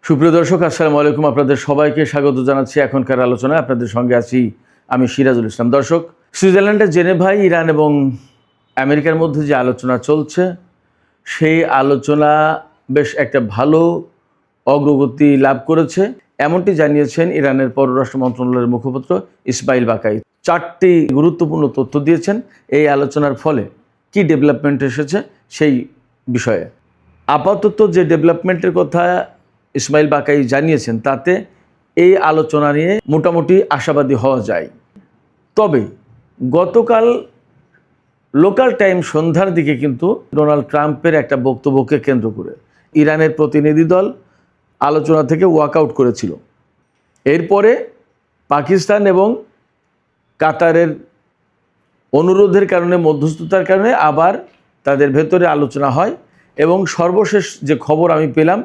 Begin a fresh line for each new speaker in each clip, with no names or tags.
সুপ্রিয় দর্শক, আসসালামু আলাইকুম। আপনাদের সবাইকে স্বাগত জানাচ্ছি এখনকার আলোচনায়। আপনাদের সঙ্গে আছি আমি সিরাজুল ইসলাম। দর্শক, সুইজারল্যান্ডের জেনেভায় ইরান এবং আমেরিকার মধ্যে যে আলোচনা চলছে, সেই আলোচনা বেশ একটা ভালো অগ্রগতি লাভ করেছে, এমনটি জানিয়েছেন ইরানের পররাষ্ট্র মন্ত্রণালয়ের মুখপাত্র ইসমাইল বাকাই। 4টি গুরুত্বপূর্ণ তথ্য দিয়েছেন এই আলোচনার ফলে কি ডেভেলপমেন্ট এসেছে সেই বিষয়ে। আপাতত যে ডেভেলপমেন্টের কথা ইসমাইল বাকাই জানিয়েছেন, তাতে এই আলোচনা নিয়ে মোটামুটি আশাবাদী হওয়া যায়। তবে গতকাল লোকাল টাইম সন্ধ্যার দিকে কিন্তু ডোনাল্ড ট্রাম্পের একটা বক্তব্যকে কেন্দ্র করে ইরানের প্রতিনিধি দল আলোচনা থেকে ওয়াকআউট করেছিল। এরপরে পাকিস্তান এবং কাতারের অনুরোধের কারণে, মধ্যস্থতার কারণে আবার তাদের ভেতরে আলোচনা হয় এবং সর্বশেষ যে খবর আমি পেলাম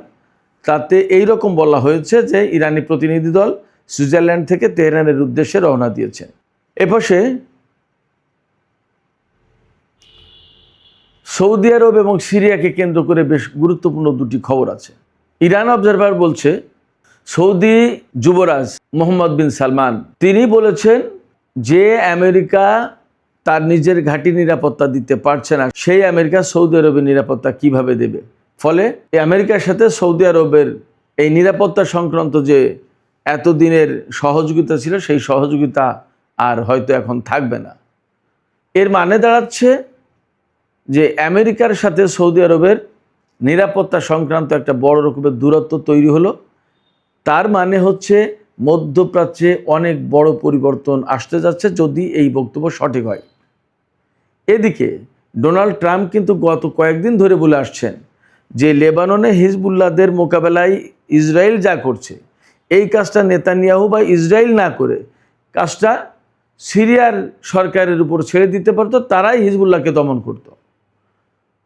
তাতে এই রকম বলা হয়েছে যে ইরানি প্রতিনিধি দল সুইজারল্যান্ড থেকে তেহরানের উদ্দেশ্যে রওনা দিয়েছে। এপাশে সৌদি আরব এবং সিরিয়াকে কেন্দ্র করে বেশ গুরুত্বপূর্ণ দুটি খবর আছে। ইরান অবজারভার বলছে, সৌদি যুবরাজ মোহাম্মদ বিন সালমান তিনি বলেছেন যে আমেরিকা তার নিজের ঘাঁটি নিরাপত্তা দিতে পারছে না, সেই আমেরিকা সৌদি আরবের নিরাপত্তা কিভাবে দেবে। ফলে এই আমেরিকার সাথে সৌদি আরবের এই নিরাপত্তা সংক্রান্ত যে এতদিনের সহযোগিতা ছিল, সেই সহযোগিতা আর হয়তো এখন থাকবে না। এর মানে দাঁড়াচ্ছে যে আমেরিকার সাথে সৌদি আরবের নিরাপত্তা সংক্রান্ত একটা বড় রকমের দূরত্ব তৈরি হলো। তার মানে হচ্ছে মধ্যপ্রাচ্যে অনেক বড় পরিবর্তন আসতে যাচ্ছে যদি এই বক্তব্য সঠিক হয়। এদিকে ডোনাল্ড ট্রাম্প কিন্তু গত কয়েকদিন ধরে বলে আসছেন যে লেবাননে হিজবুল্লাহদের মোকাবেলায় ইসরায়েল যা করছে, এই কাজটা নেতানিয়াহু বা ইসরায়েল না করে কাজটা সিরিয়ার সরকারের উপর ছেড়ে দিতে পারতো, তারাই হিজবুল্লাহকে দমন করত।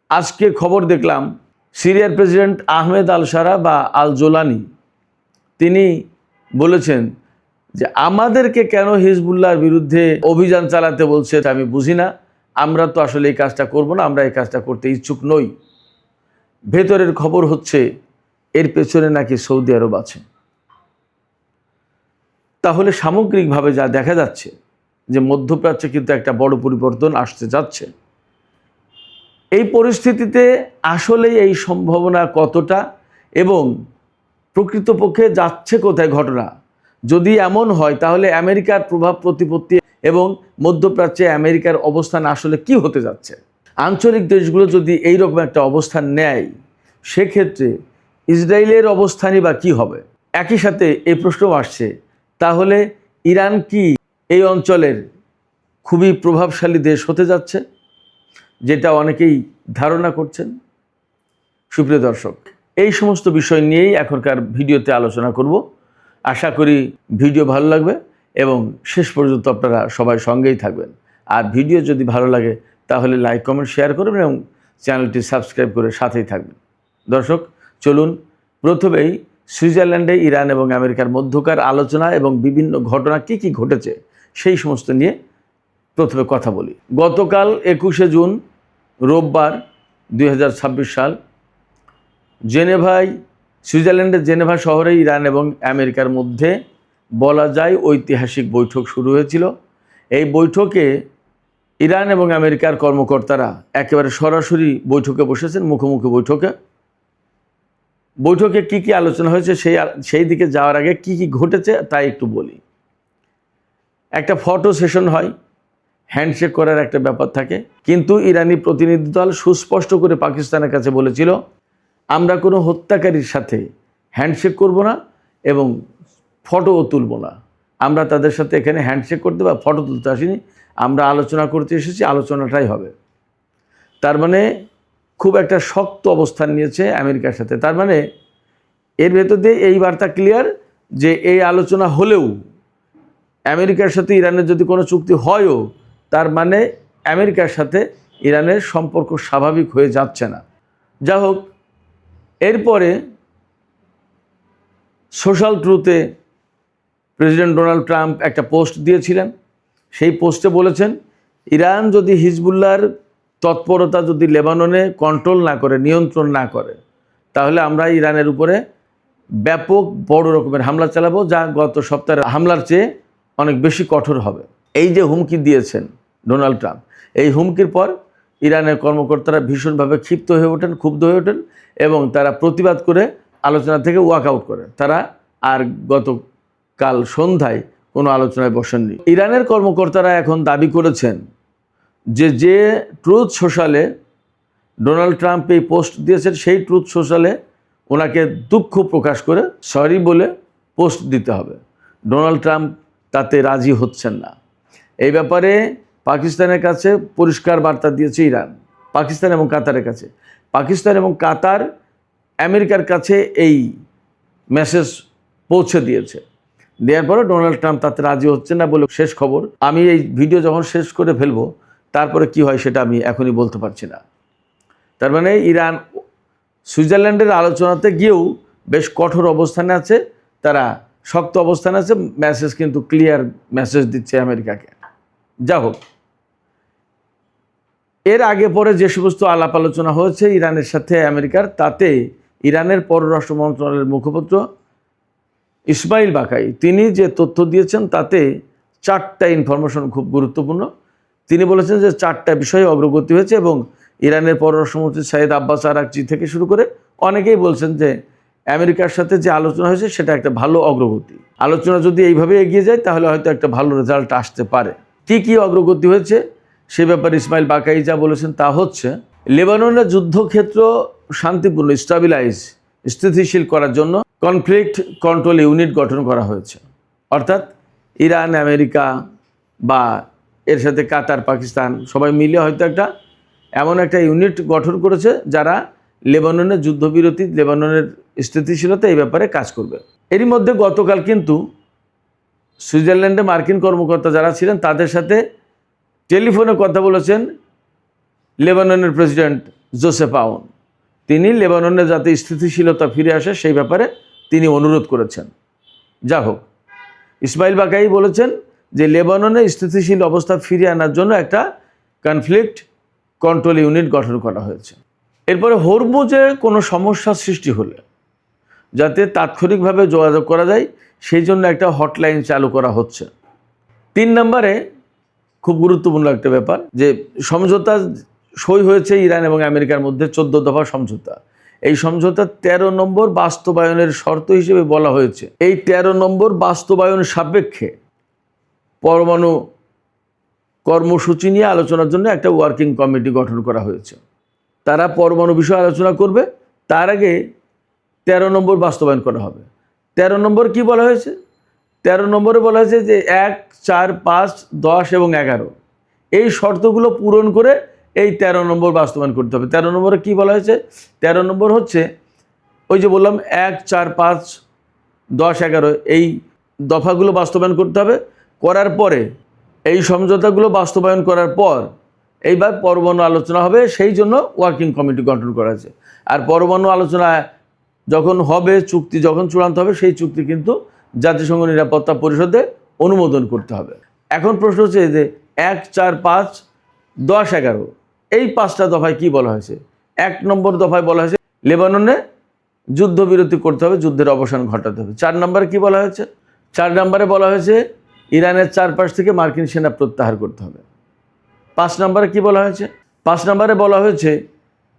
আজকে খবর দেখলাম সিরিয়ার প্রেসিডেন্ট আহমেদ আল সারা বা আল জোলানি তিনি বলেছেন যে আমাদেরকে কেন হিজবুল্লাহর বিরুদ্ধে অভিযান চালাতে বলছে আমি বুঝি না, আমরা তো আসলে এই কাজটা করব না, আমরা এই কাজটা করতে ইচ্ছুক নই। ভেতরের খবর হচ্ছে এর পেছনে নাকি সৌদি আরব আছে। তাহলে সামগ্রিকভাবে যা দেখা যাচ্ছে যে মধ্যপ্রাচ্যে কিন্তু একটা বড় পরিবর্তন আসতে যাচ্ছে। এই পরিস্থিতিতে আসলে এই সম্ভাবনা কতটা এবং প্রকৃতপক্ষে যাচ্ছে কোথায় ঘটনা, যদি এমন হয় তাহলে আমেরিকার প্রভাব প্রতিপত্তি এবং মধ্যপ্রাচ্যে আমেরিকার অবস্থান আসলে কি হতে যাচ্ছে। আঞ্চলিক দেশগুলো যদি এই রকম একটা অবস্থান নেয়, সেক্ষেত্রে ইসরায়েলের অবস্থানই বা কী হবে। একই সাথে এই প্রশ্ন আসছে, তাহলে ইরান কি এই অঞ্চলের খুবই প্রভাবশালী দেশ হতে যাচ্ছে, যেটা অনেকেই ধারণা করছেন। সুপ্রিয় দর্শক, এই সমস্ত বিষয় নিয়েই এখনকার ভিডিওতে আলোচনা করব। আশা করি ভিডিও ভালো লাগবে এবং শেষ পর্যন্ত আপনারা সবাই সঙ্গেই থাকবেন। আর ভিডিও যদি ভালো লাগে তাহলে লাইক, কমেন্ট, শেয়ার করবেন এবং চ্যানেলটি সাবস্ক্রাইব করে সাথেই থাকবেন। দর্শক, চলুন প্রথমেই সুইজারল্যান্ডে ইরান এবং আমেরিকার মধ্যকার আলোচনা এবং বিভিন্ন ঘটনা কি কি ঘটেছে সেই সমস্ত নিয়ে প্রথমে কথা বলি। গতকাল 21শে জুন রোববার 2026 সাল জেনেভায়, সুইজারল্যান্ডের জেনেভা শহরে ইরান এবং আমেরিকার মধ্যে বলা যায় ঐতিহাসিক বৈঠক শুরু হয়েছিল। এই বৈঠকে ইরান এবং আমেরিকার কর্মকর্তারা একেবারে সরাসরি বৈঠকে বসেছেন, মুখোমুখি বৈঠকে। বৈঠকে কি কি আলোচনা হয়েছে সেই দিকে যাওয়ার আগে কি কি ঘটেছে তাই একটু বলি। একটা ফটো সেশন হয়, হ্যান্ডশেক করার একটা ব্যাপার থাকে, কিন্তু ইরানি প্রতিনিধি দল সুস্পষ্ট করে পাকিস্তানের কাছে বলেছিল, আমরা কোনো হত্যাকারীর সাথে হ্যান্ডশেক করব না এবং ফটোও তুলব না। আমরা তাদের সাথে এখানে হ্যান্ডশেক করতে বা ফটো তুলতে আসিনি, আমরা আলোচনা করতে এসেছি, আলোচনাটাই হবে। তার মানে খুব একটা শক্ত অবস্থান নিয়েছে আমেরিকার সাথে। তার মানে এর ভেতর দিয়ে এই বার্তা ক্লিয়ার যে এই আলোচনা হলেও আমেরিকার সাথে ইরানের যদি কোনো চুক্তি হয়ও, তার মানে আমেরিকার সাথে ইরানের সম্পর্ক স্বাভাবিক হয়ে যাচ্ছে না। যা হোক, এরপরে সোশ্যাল ট্রুথে প্রেসিডেন্ট ডোনাল্ড ট্রাম্প একটা পোস্ট দিয়েছিলেন। সেই পোস্টে বলেছেন, ইরান যদি হিজবুল্লাহর তৎপরতা যদি লেবাননে কন্ট্রোল না করে, নিয়ন্ত্রণ না করে, তাহলে আমরা ইরানের উপরে ব্যাপক বড় রকমের হামলা চালাবো, যা গত সপ্তাহের হামলার চেয়ে অনেক বেশি কঠোর হবে। এই যে হুমকি দিয়েছেন ডোনাল্ড ট্রাম্প, এই হুমকির পর ইরানের কর্মকর্তারা ভীষণভাবে ক্ষিপ্ত হয়ে ওঠেন, ক্ষুব্ধ হয়ে ওঠেন এবং তারা প্রতিবাদ করে আলোচনা থেকে ওয়াক আউট করে। তারা আর গতকাল সন্ধ্যায় কোনো আলোচনায় বসেননি। ইরানের কর্মকর্তারা এখন দাবি করেছেন যে ট্রুথ সোশ্যালে ডোনাল্ড ট্রাম্প এই পোস্ট দিয়েছেন, সেই ট্রুথ সোশ্যালে ওনাকে দুঃখ প্রকাশ করে সরি বলে পোস্ট দিতে হবে। ডোনাল্ড ট্রাম্প তাতে রাজি হচ্ছেন না। এই ব্যাপারে পাকিস্তানের কাছে পরিষ্কার বার্তা দিয়েছে ইরান, পাকিস্তান এবং কাতারের কাছে। পাকিস্তান এবং কাতার আমেরিকার কাছে এই মেসেজ পৌঁছে দিয়েছে। দেওয়ার পরে ডোনাল্ড ট্রাম্প তাতে রাজি হচ্ছে না বলে শেষ খবর। আমি এই ভিডিও যখন শেষ করে ফেলবো তারপরে কি হয় সেটা আমি এখনই বলতে পারছি না। তার মানে ইরান সুইজারল্যান্ডের আলোচনাতে গিয়েও বেশ কঠোর অবস্থানে আছে, তারা শক্ত অবস্থানে আছে। মেসেজ কিন্তু ক্লিয়ার মেসেজ দিচ্ছে আমেরিকাকে। যা হোক, এর আগে পরে যে সমস্ত আলাপ আলোচনা হয়েছে ইরানের সাথে আমেরিকার, তাতে ইরানের পররাষ্ট্র মন্ত্রণালয়ের মুখপাত্র ইসমাইল বাকাই তিনি যে তথ্য দিয়েছেন তাতে 4টা ইনফরমেশন খুব গুরুত্বপূর্ণ। তিনি বলেছেন যে 4টা বিষয়ে অগ্রগতি হয়েছে এবং ইরানের পররাষ্ট্রমন্ত্রী সাইদ আব্বাস আরাকচি থেকে শুরু করে অনেকেই বলছেন যে আমেরিকার সাথে যে আলোচনা হয়েছে সেটা একটা ভালো অগ্রগতি। আলোচনা যদি এইভাবে এগিয়ে যায় তাহলে হয়তো একটা ভালো রেজাল্ট আসতে পারে। কি অগ্রগতি হয়েছে সে ব্যাপারে ইসমাইল বাকাই যা বলেছেন তা হচ্ছে, লেবাননের যুদ্ধক্ষেত্র শান্তিপূর্ণ স্থিতিশীল করার জন্য কনফ্লিক্ট কন্ট্রোল ইউনিট গঠন করা হয়েছে। অর্থাৎ ইরান, আমেরিকা বা এর সাথে কাতার, পাকিস্তান সবাই মিলে হয়তো এমন একটা ইউনিট গঠন করেছে যারা লেবাননের যুদ্ধবিরতি, লেবাননের স্থিতিশীলতা এই ব্যাপারে কাজ করবে। এরই মধ্যে গতকাল কিন্তু সুইজারল্যান্ডে মার্কিন কর্মকর্তা যারা ছিলেন তাদের সাথে টেলিফোনে কথা বলেছেন লেবাননের প্রেসিডেন্ট জোসেফ আউন। তিনি লেবাননে যাতে স্থিতিশীলতা ফিরে আসে সেই ব্যাপারে তিনি অনুরোধ করেছেন। যা হোক, ইসমাইল বাকাই বলেছেন যে লেবাননে স্থিতিশীল অবস্থা ফিরিয়ে আনার জন্য একটা কনফ্লিক্ট কন্ট্রোল ইউনিট গঠন করা হয়েছে। এরপরে হরমুজে কোনো সমস্যা সৃষ্টি হলে যাতে তাৎক্ষণিকভাবে যোগাযোগ করা যায় সেই জন্য একটা হটলাইন চালু করা হচ্ছে। 3 নম্বরে খুব গুরুত্বপূর্ণ একটা ব্যাপার, যে সমঝোতা সই হয়েছে ইরান এবং আমেরিকার মধ্যে 14 দফা সমঝোতা। এই সমঝোতার 13 নম্বর বাস্তবায়নের শর্ত হিসেবে বলা হয়েছে এই 13 নম্বর বাস্তবায়ন সাপেক্ষে পরমাণু কর্মসূচি নিয়ে আলোচনার জন্য একটা ওয়ার্কিং কমিটি গঠন করা হয়েছে। তারা পরমাণু বিষয়ে আলোচনা করবে, তার আগে 13 নম্বর বাস্তবায়ন করা হবে। 13 নম্বর কি বলা হয়েছে? 13 নম্বরে বলা হয়েছে যে 1, 4, 5, 10 এবং 11 এই শর্তগুলো পূরণ করে এই 13 নম্বর বাস্তবায়ন করতে হবে। 13 নম্বরে কি বলা হয়েছে? 13 নম্বর হচ্ছে ওই যে বললাম 1, 4, 5, 10, 11 এই দফাগুলো বাস্তবায়ন করতে হবে। করার পরে এই সমঝোতাগুলো বাস্তবায়ন করার পর এইবার পরমাণু আলোচনা হবে, সেই জন্য ওয়ার্কিং কমিটি গঠন করা হয়েছে। আর পরমাণু আলোচনা যখন হবে, চুক্তি যখন চূড়ান্ত হবে, সেই চুক্তি কিন্তু জাতিসংঘ নিরাপত্তা পরিষদে অনুমোদন করতে হবে। এখন প্রশ্ন হচ্ছে যে 1, 4, 5, 10, 11 এই 5টা দফায় কি বলা হয়েছে? 1 নম্বর দফায় বলা হয়েছে লেবাননে যুদ্ধবিরতি করতে হবে, যুদ্ধের অবসান ঘটাতে হবে। 4 নম্বরে কি বলা হয়েছে? 4 নম্বরে বলা হয়েছে ইরানের চারপাশ থেকে মার্কিন সেনা প্রত্যাহার করতে হবে। 5 নম্বরে কি বলা হয়েছে? 5 নম্বরে বলা হয়েছে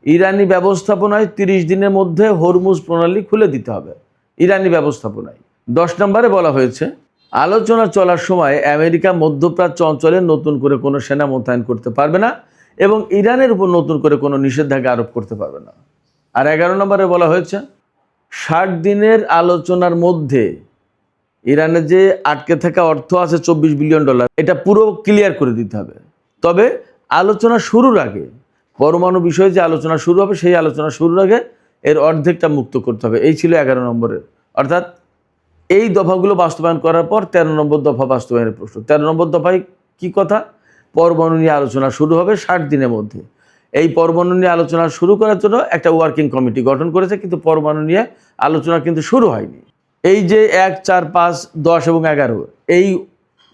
ইরানি ব্যবস্থাপনায় 30 দিনের মধ্যে হরমুজ প্রণালী খুলে দিতে হবে, ইরানি ব্যবস্থাপনায়। 10 নম্বরে বলা হয়েছে আলোচনা চলার সময় আমেরিকা মধ্যপ্রাচ্য অঞ্চলে নতুন করে কোনো সেনা মোতায়েন করতে পারবে না এবং ইরানের উপর নতুন করে কোনো নিষেধাজ্ঞা আরোপ করতে পারবে না। আর 11 নম্বরে বলা হয়েছে 60 দিনের আলোচনার মধ্যে ইরানের যে আটকে থাকা অর্থ আছে $24 বিলিয়ন, এটা পুরো ক্লিয়ার করে দিতে হবে। তবে আলোচনা শুরুর আগে, পরমাণু বিষয়ে যে আলোচনা শুরু হবে সেই আলোচনা শুরুর আগে এর অর্ধেকটা মুক্ত করতে হবে। এই ছিল 11 নম্বরের। অর্থাৎ এই দফাগুলো বাস্তবায়ন করার পর 13 নম্বর দফা বাস্তবায়নের প্রশ্ন। 13 নম্বর দফায় কি কথা? পরমাণু নিয়ে আলোচনা শুরু হবে 60 দিনের মধ্যে। এই পরমাণু নিয়ে আলোচনা শুরু করার জন্য একটা ওয়ার্কিং কমিটি গঠন করেছে, কিন্তু পরমাণু নিয়ে আলোচনা কিন্তু শুরু হয়নি। এই যে 1, 4, 5, 10 এবং 11 এই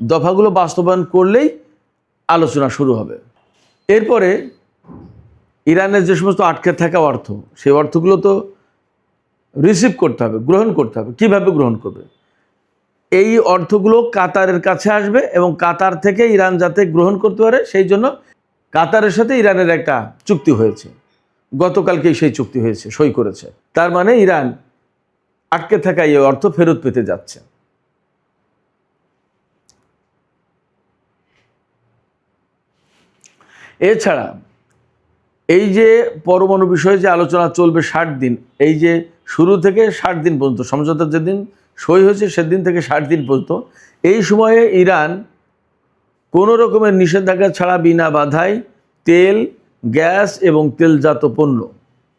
দফাগুলো বাস্তবায়ন করলেই আলোচনা শুরু হবে। এরপরে ইরানের যে সমস্ত আটকে থাকা অর্থ, সেই অর্থগুলো তো রিসিভ করতে হবে, গ্রহণ করতে হবে। কিভাবে গ্রহণ করবে? এই অর্থগুলো কাতারের কাছে আসবে এবং কাতার থেকে ইরান যাতে গ্রহণ করতে পারে সেই জন্য কাতারের সাথে ইরানের একটা চুক্তি হয়েছে। গতকালকেই সেই চুক্তি হয়েছে, সই করেছে। তার মানে ইরান আটকে থাকা এই অর্থ ফেরত পেতে যাচ্ছে। এছাড়া এই যে পরমাণু বিষয়ে যে আলোচনা চলবে 60 দিন, এই যে শুরু থেকে 60 দিন পর্যন্ত, সমঝোতা যেদিন সই হয়েছে সেদিন থেকে 60 দিন পর্যন্ত, এই সময়ে ইরান কোনো রকমের নিষেধাজ্ঞা ছাড়া বিনা বাধায় তেল, গ্যাস এবং তেলজাত পণ্য,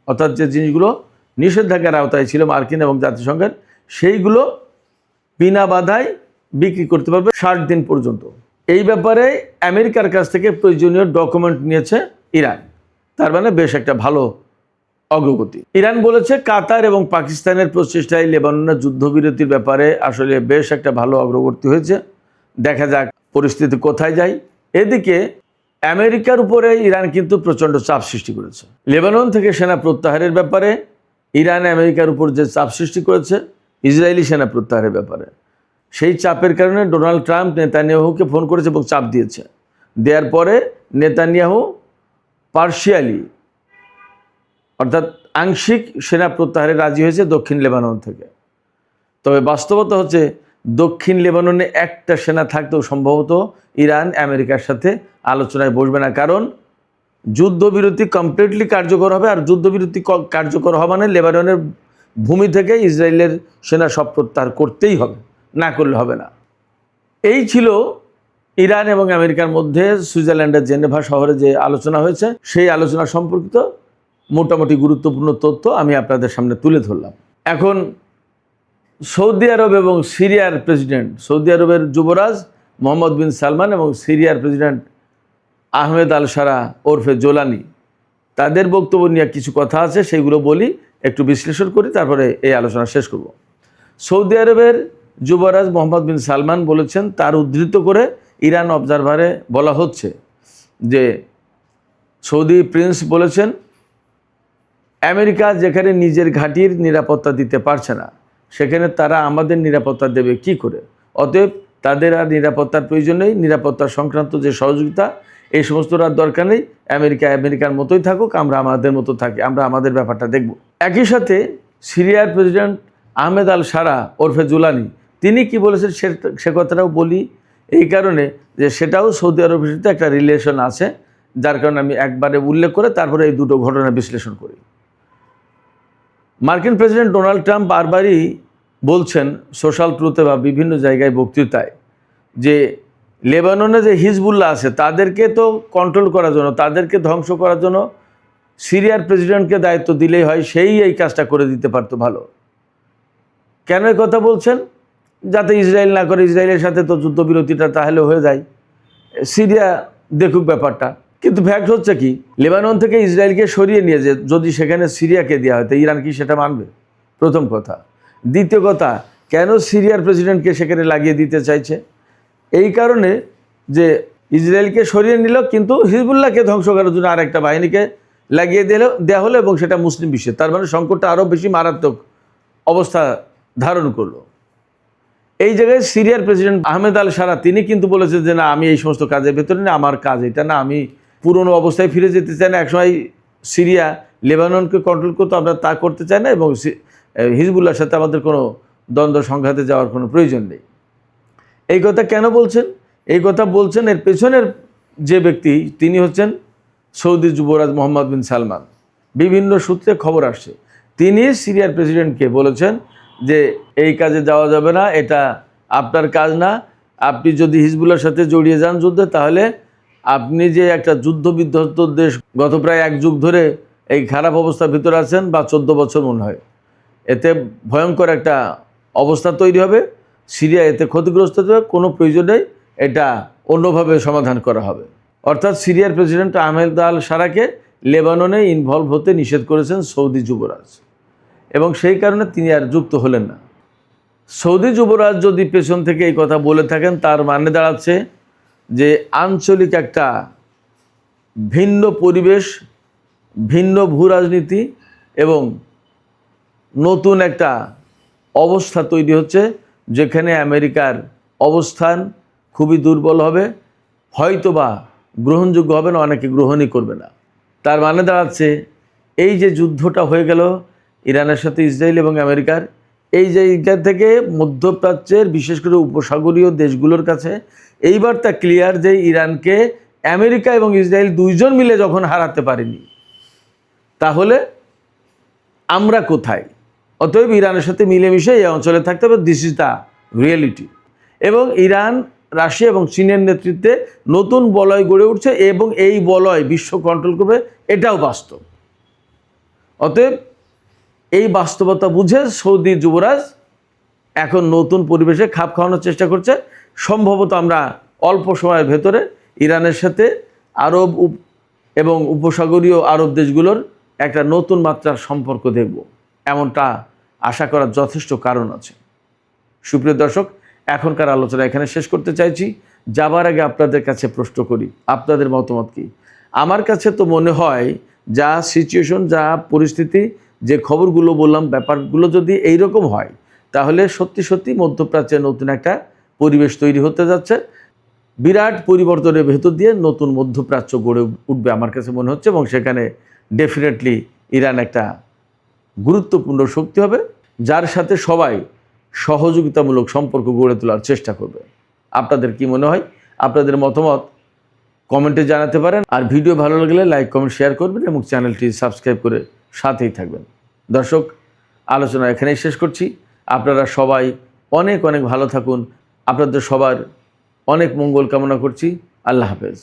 অর্থাৎ যে জিনিসগুলো নিষেধাজ্ঞার আওতায় ছিল মার্কিন এবং জাতিসংঘের, সেইগুলো বিনা বাধায় বিক্রি করতে পারবে 60 দিন পর্যন্ত। এই ব্যাপারে আমেরিকার কাছ থেকে প্রয়োজনীয় ডকুমেন্ট নিয়েছে ইরান। তার মানে বেশ একটা ভালো অগ্রগতি। ইরান বলেছে কাতার এবং পাকিস্তানের প্রচেষ্টায় লেবাননের যুদ্ধবিরতির ব্যাপারে আসলে বেশ একটা ভালো অগ্রগতি হয়েছে। দেখা যাক পরিস্থিতি কোথায় যায়। এদিকে আমেরিকার উপরে ইরান কিন্তু প্রচণ্ড চাপ সৃষ্টি করেছে। লেবানন থেকে সেনা প্রত্যাহারের ব্যাপারে ইরান আমেরিকার উপর যে চাপ সৃষ্টি করেছে ইসরায়েলি সেনা প্রত্যাহারের ব্যাপারে, সেই চাপের কারণে ডোনাল্ড ট্রাম্প নেতানিয়াহুকে ফোন করেছে এবং চাপ দিয়েছে। দেওয়ার পরে নেতানিয়াহু পার্শিয়ালি অর্থাৎ আংশিক সেনা প্রত্যাহারে রাজি হয়েছে দক্ষিণ লেবানন থেকে। তবে বাস্তবতা হচ্ছে দক্ষিণ লেবাননে একটা সেনা থাকতেও সম্ভবত ইরান আমেরিকার সাথে আলোচনায় বসবে না, কারণ যুদ্ধবিরতি কমপ্লিটলি কার্যকর হবে। আর যুদ্ধবিরতি কার্যকর হওয়া মানে লেবাননের ভূমি থেকে ইসরায়েলের সেনা সব প্রত্যাহার করতেই হবে, না করলে হবে না। এই ছিল ইরান এবং আমেরিকার মধ্যে সুইজারল্যান্ডের জেনেভা শহরে যে আলোচনা হয়েছে, সেই আলোচনা সম্পর্কিত মোটামুটি গুরুত্বপূর্ণ তথ্য আমি আপনাদের সামনে তুলে ধরলাম। এখন সৌদি আরব এবং সিরিয়ার প্রেসিডেন্ট, সৌদি আরবের যুবরাজ মোহাম্মদ বিন সালমান এবং সিরিয়ার প্রেসিডেন্ট আহমেদ আল সারা ওরফে জোলানি, তাদের বক্তব্য নিয়ে কিছু কথা আছে, সেইগুলো বলি, একটু বিশ্লেষণ করি, তারপরে এই আলোচনা শেষ করব। সৌদি আরবের যুবরাজ মোহাম্মদ বিন সালমান বলেছেন, তার উদ্ধৃত করে ইরান অবজারভারে বলা হচ্ছে যে সৌদি প্রিন্স বলেছেন, আমেরিকা যেখানে নিজের ঘাঁটির নিরাপত্তা দিতে পারছে না সেখানে তারা আমাদের নিরাপত্তা দেবে কি করে? অতএব তাদের আর নিরাপত্তার প্রয়োজন নেই। নিরাপত্তা সংক্রান্ত যে সহযোগিতা, এই সমস্তর আর দরকার নেই। আমেরিকা আমেরিকার মতোই থাকুক, আমরা আমাদের মতো থাকি, আমরা আমাদের ব্যাপারটা দেখব। একই সাথে সিরিয়ার প্রেসিডেন্ট আহমেদ আল সারা ওরফে জুলানি, তিনি কি বলেছেন সে কথাটাও বলি, এই কারণে যে সেটাও সৌদি আরবের সাথে একটা রিলেশন আছে, যার কারণে আমি একবারে উল্লেখ করে তারপরে এই দুটো ঘটনা বিশ্লেষণ করি। মার্কিন প্রেসিডেন্ট ডোনাল্ড ট্রাম্প বারবারই বলছেন সোশ্যাল ট্রুথে বা বিভিন্ন জায়গায় বক্তৃতায় যে লেবাননে যে হিজবুল্লাহ আছে তাদেরকে তো কন্ট্রোল করার জন্য, তাদেরকে ধ্বংস করার জন্য সিরিয়ার প্রেসিডেন্টকে দায়িত্ব দিলেই হয়, সেই এই কাজটা করে দিতে পারতো ভালো। কেন এই কথা বলছেন? যাতে ইসরায়েল না করে, ইসরায়েলের সাথে তো যুদ্ধবিরতিটা তাহলে হয়ে যায়, সিরিয়া দেখুক ব্যাপারটা। কিন্তু ফ্যাক্ট হচ্ছে কি, লেবানন থেকে ইসরায়েলকে সরিয়ে নিয়ে যে যদি সেখানে সিরিয়াকে দেওয়া হয় তো ইরান কি সেটা মানবে? প্রথম কথা। দ্বিতীয় কথা, কেন সিরিয়ার প্রেসিডেন্টকে সেখানে লাগিয়ে দিতে চাইছে? এই কারণে যে ইসরায়েলকে সরিয়ে নিল কিন্তু হিজবুল্লাহকে ধ্বংস করার জন্য আরেকটা বাহিনীকে লাগিয়ে দেওয়া হলো এবং সেটা মুসলিম বিশ্বে, তার মানে সংকটটা আরও বেশি মারাত্মক অবস্থা ধারণ করলো। এই জায়গায় সিরিয়ার প্রেসিডেন্ট আহমেদ আল সারা তিনি কিন্তু বলেছেন যে না, আমি এই সমস্ত কাজের ভেতরে না, আমার কাজ এটা না, আমি পুরনো অবস্থায় ফিরে যেতে চাই না। একসময় সিরিয়া লেবাননকে কন্ট্রোল করতো, আমরা তা করতে চাই না, এবং হিজবুল্লাহর সাথে আমাদের কোনো দ্বন্দ্ব সংঘাতে যাওয়ার কোনো প্রয়োজন নেই। এই কথা কেন বলছেন? এই কথা বলছেন এর পেছনের যে ব্যক্তি তিনি হচ্ছেন সৌদি যুবরাজ মোহাম্মদ বিন সালমান। বিভিন্ন সূত্রে খবর আসছে তিনি সিরিয়ার প্রেসিডেন্টকে বলেছেন যে এই কাজে যাওয়া যাবে না, এটা আপনার কাজ না। আপনি যদি হিজবুল্লাহর সাথে জড়িয়ে যান যুদ্ধে, তাহলে আপনি যে একটা যুদ্ধ বিধ্বস্ত দেশ গত প্রায় 1 যুগ ধরে এই খারাপ অবস্থার ভিতরে আছেন, বা 14 বছর মনে হয়, এতে ভয়ঙ্কর একটা অবস্থা তৈরি হবে, সিরিয়া এতে ক্ষতিগ্রস্ত হবে, কোনো প্রয়োজন নেই, এটা অন্যভাবে সমাধান করা হবে। অর্থাৎ সিরিয়ার প্রেসিডেন্ট আহমেদ আল সারাকে লেবাননে ইনভলভ হতে নিষেধ করেছেন সৌদি যুবরাজ, এবং সেই কারণে তিনি আর যুক্ত হলেন না। সৌদি যুবরাজ যদি পেছন থেকে এই কথা বলে থাকেন, তার মানে দাঁড়াচ্ছে যে আঞ্চলিক একটা ভিন্ন পরিবেশ, ভিন্ন ভূ রাজনীতি এবং নতুন একটা অবস্থা তৈরি হচ্ছে, যেখানে আমেরিকার অবস্থান খুবই দুর্বল হবে, হয়তোবা গ্রহণযোগ্য হবে না, অনেকে গ্রহণই করবে না। তার মানে দাঁড়াচ্ছে এই যে যুদ্ধটা হয়ে গেল ইরানের সাথে ইসরায়েল এবং আমেরিকার, এই জায়গা থেকে মধ্যপ্রাচ্যের বিশেষ করে উপসাগরীয় দেশগুলোর কাছে এইবার তা ক্লিয়ার যে ইরানকে আমেরিকা এবং ইসরায়েল দুইজন মিলে যখন হারাতে পারেনি, তাহলে আমরা কোথায়? অতএব ইরানের সাথে মিলেমিশে এই অঞ্চলে থাকতে হবে। This is the reality. এবং ইরান, রাশিয়া এবং চীনের নেতৃত্বে নতুন বলয় গড়ে উঠছে এবং এই বলয় বিশ্ব কন্ট্রোল করবে, এটাও বাস্তব। অতএব এই বাস্তবতা বুঝে সৌদি যুবরাজ এখন নতুন পরিবেশে খাপ খাওয়ানোর চেষ্টা করছে। সম্ভবত আমরা অল্প সময়ের ভেতরে ইরানের সাথে আরব এবং উপসাগরীয় আরব দেশগুলোর একটা নতুন মাত্রার সম্পর্ক দেখব, এমনটা আশা করার যথেষ্ট কারণ আছে। সুপ্রিয় দর্শক, এখনকার আলোচনা এখানে শেষ করতে চাইছি। যাবার আগে আপনাদের কাছে প্রশ্ন করি, আপনাদের মতামত কি? আমার কাছে তো মনে হয় যা সিচুয়েশন, যা পরিস্থিতি, যে খবরগুলো বললাম, ব্যাপারগুলো যদি এইরকম হয়, তাহলে সত্যি সত্যি মধ্যপ্রাচ্যে নতুন একটা পরিবেশ তৈরি হতে যাচ্ছে। বিরাট পরিবর্তনের ভেতর দিয়ে নতুন মধ্যপ্রাচ্য গড়ে উঠবে আমার কাছে মনে হচ্ছে, এবং সেখানে ডেফিনেটলি ইরান একটা গুরুত্বপূর্ণ শক্তি হবে, যার সাথে সবাই সহযোগিতামূলক সম্পর্ক গড়ে তোলার চেষ্টা করবে। আপনাদের কি মনে হয়? আপনাদের মতামত কমেন্টে জানাতে পারেন। আর ভিডিও ভালো লাগলে লাইক, কমেন্ট, শেয়ার করবেন এবং চ্যানেলটি সাবস্ক্রাইব করে সাথেই থাকবেন। দর্শক, আলোচনা এখানেই শেষ করছি। আপনারা সবাই অনেক অনেক ভালো থাকুন। আপনাদের সবার অনেক মঙ্গল কামনা করছি। আল্লাহ হাফেজ।